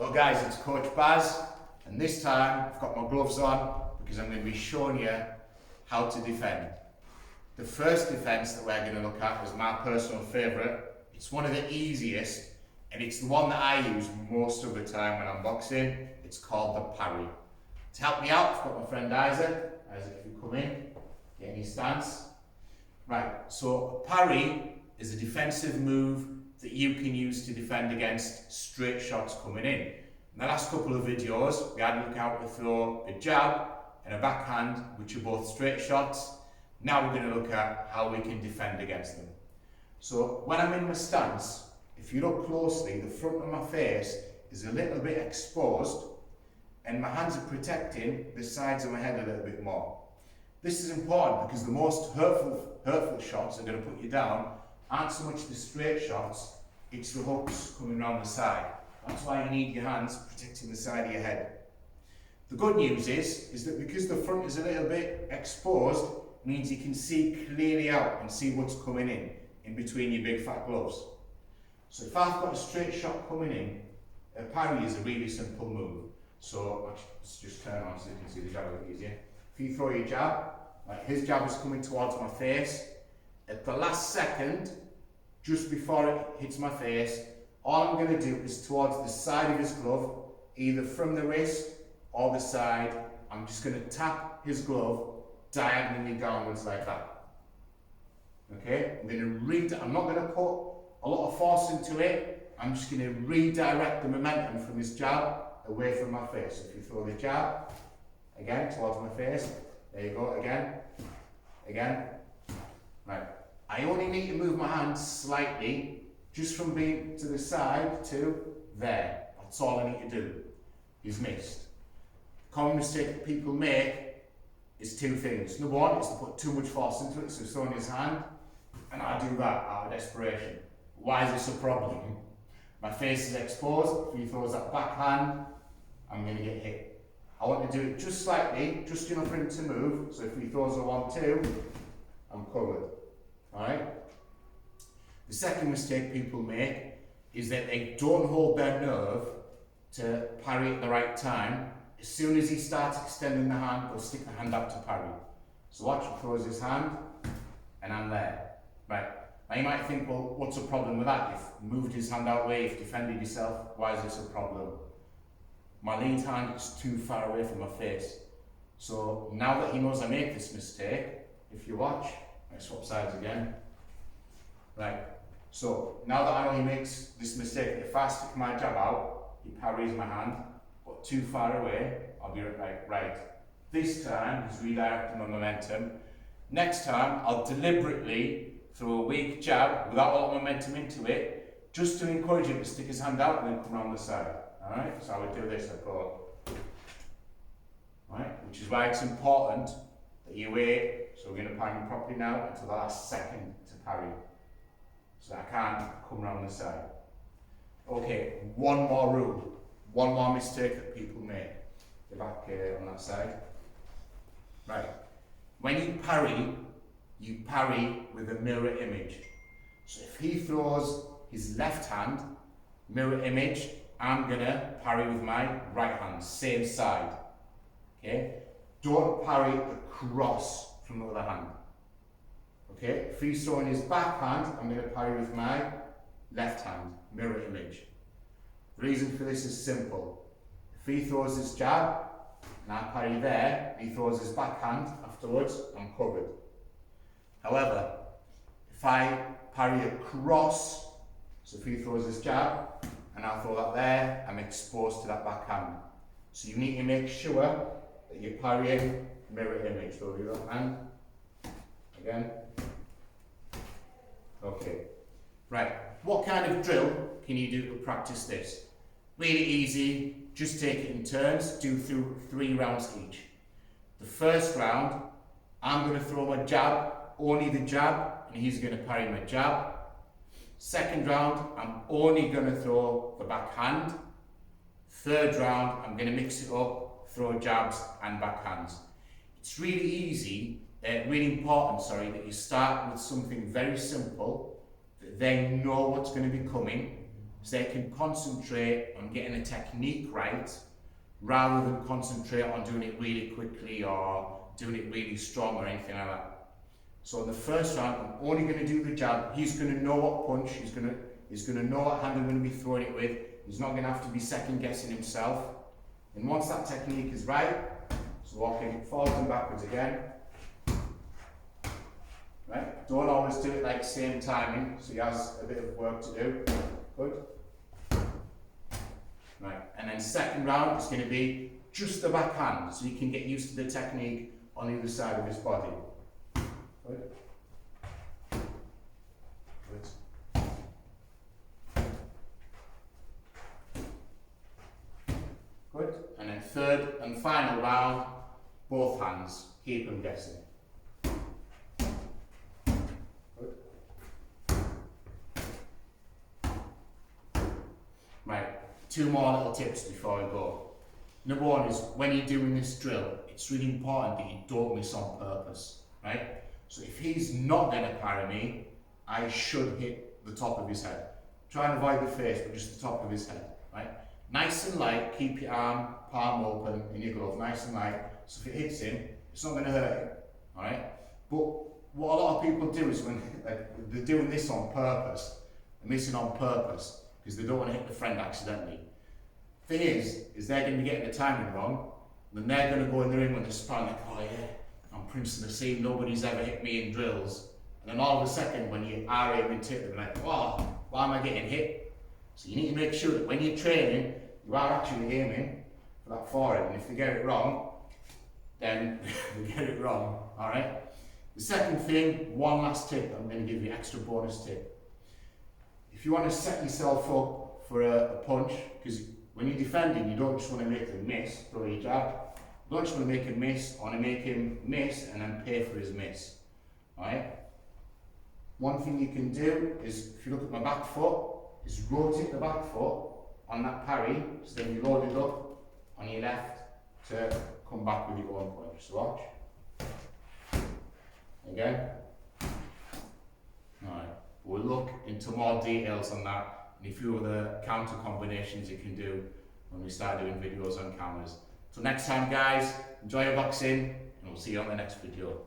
Hello guys, it's Coach Baz, and this time I've got my gloves on because I'm going to be showing you how to defend. The first defence that we're going to look at is my personal favourite. It's one of the easiest, and it's the one that I use most of the time when I'm boxing. It's called the parry. To help me out, I've got my friend Isaac. Isaac, if you come in, get in your stance. Right, so a parry is a defensive move that you can use to defend against straight shots coming in. In the last couple of videos, we had a look how to throw a jab and a backhand, which are both straight shots. Now we're going to look at how we can defend against them. So when I'm in my stance, if you look closely, the front of my face is a little bit exposed and my hands are protecting the sides of my head a little bit more. This is important because the most hurtful shots that are going to put you down aren't so much the straight shots, it's the hooks coming around the side. That's why you need your hands protecting the side of your head. The good news is that because the front is a little bit exposed, means you can see clearly out and see what's coming in between your big fat gloves. So if I've got a straight shot coming in, a parry is a really simple move. So let's just turn on so you can see the jab a bit easier. If you throw your jab, like his jab is coming towards my face, at the last second, just before it hits my face, all I'm going to do is towards the side of his glove, either from the wrist or the side, I'm just going to tap his glove diagonally downwards like that. Okay, I'm not going to put a lot of force into it, I'm just going to redirect the momentum from his jab away from my face. So if you throw the jab, again, towards my face, there you go, again, right. I only need to move my hands slightly, just from being to the side to there. That's all I need to do. He's missed. The common mistake that people make is two things. Number one is to put too much force into it, so throwing his hand, and I do that out of desperation. Why is this a problem? My face is exposed. If he throws that backhand, I'm going to get hit. I want to do it just slightly, just enough for him to move, so if he throws a 1-2, I'm covered. Alright? The second mistake people make is that they don't hold their nerve to parry at the right time. As soon as he starts extending the hand, they'll stick the hand up to parry. So watch, he throws his hand, and I'm there. Right. Now you might think, well, what's the problem with that? You've moved his hand out way, you've defended yourself, why is this a problem? My lead hand is too far away from my face. So now that he knows I make this mistake, if you watch, I swap sides again. Right, so now that I know he makes this mistake, if I stick my jab out, he parries my hand, but too far away, I'll be right. This time, he's redirecting my momentum. Next time, I'll deliberately throw a weak jab without a lot of momentum into it, just to encourage him to stick his hand out and then come around the side. Alright, so I would do this, I go. Right, which is why it's important that you wait. So we're going to parry him properly now until the last second to parry. So I can't come around the side. Okay, one more rule. One more mistake that people make. The back on that side. Right. When you parry with a mirror image. So if he throws his left hand, mirror image, I'm going to parry with my right hand, same side. Okay? Don't parry across from the other hand. Okay, if he's throwing his backhand, I'm going to parry with my left hand, mirror image. The reason for this is simple. If he throws his jab, and I parry there, and he throws his backhand afterwards, I'm covered. However, if I parry across, so if he throws his jab, and I throw that there, I'm exposed to that backhand. So you need to make sure that you're parrying mirror image. So your hand, again. Okay, right. What kind of drill can you do to practice this? Really easy, just take it in turns, do through 3 rounds each. The first round, I'm going to throw my jab, only the jab, and he's going to parry my jab. Second round, I'm only going to throw the backhand. Third round, I'm going to mix it up, throw jabs and backhands. It's really easy, really important, sorry, that you start with something very simple, that they know what's going to be coming, so they can concentrate on getting the technique right rather than concentrate on doing it really quickly or doing it really strong or anything like that. So in the first round, I'm only going to do the jab. He's going to know what punch, he's going to know what hand I'm going to be throwing it with. He's not going to have to be second guessing himself. And once that technique is right, so walking forwards and backwards again. Right? Don't always do it like same timing, so he has a bit of work to do. Good. Right, and then second round is going to be just the backhand, so you can get used to the technique on either side of his body. Good. Good. Good. And then third and final round, both hands, keep them guessing. Good. Right, two more little tips before we go. Number one is, when you're doing this drill, it's really important that you don't miss on purpose, right? So if he's not going to parry me, I should hit the top of his head. Try and avoid the face, but just the top of his head, right? Nice and light, keep your arm, palm open in your glove, nice and light. So if it hits him, it's not going to hurt him, alright? But what a lot of people do is when they're doing this on purpose, they're missing on purpose, because they don't want to hit the friend accidentally. Thing is they're going to be getting the timing wrong, then they're going to go in the ring when they're sparring like, oh yeah, I'm Prince of the Sea, nobody's ever hit me in drills. And then all of a second, when you are aiming to hit them, like, oh, why am I getting hit? So you need to make sure that when you're training, you are actually aiming for that forehead, and if they get it wrong, then they get it wrong, alright? The second thing, one last tip, I'm going to give you an extra bonus tip. If you want to set yourself up for a punch, because when you're defending, you don't just want to make them miss, throw your jab. You don't just want to make him miss, I want to make him miss and then pay for his miss. Alright? One thing you can do is, if you look at my back foot, is rotate the back foot on that parry, so then you load it up on your left to come back with your own punch. So watch. Again. Alright, we'll look into more details on that and a few other counter combinations you can do when we start doing videos on cameras. So next time guys, enjoy your boxing and we'll see you on the next video.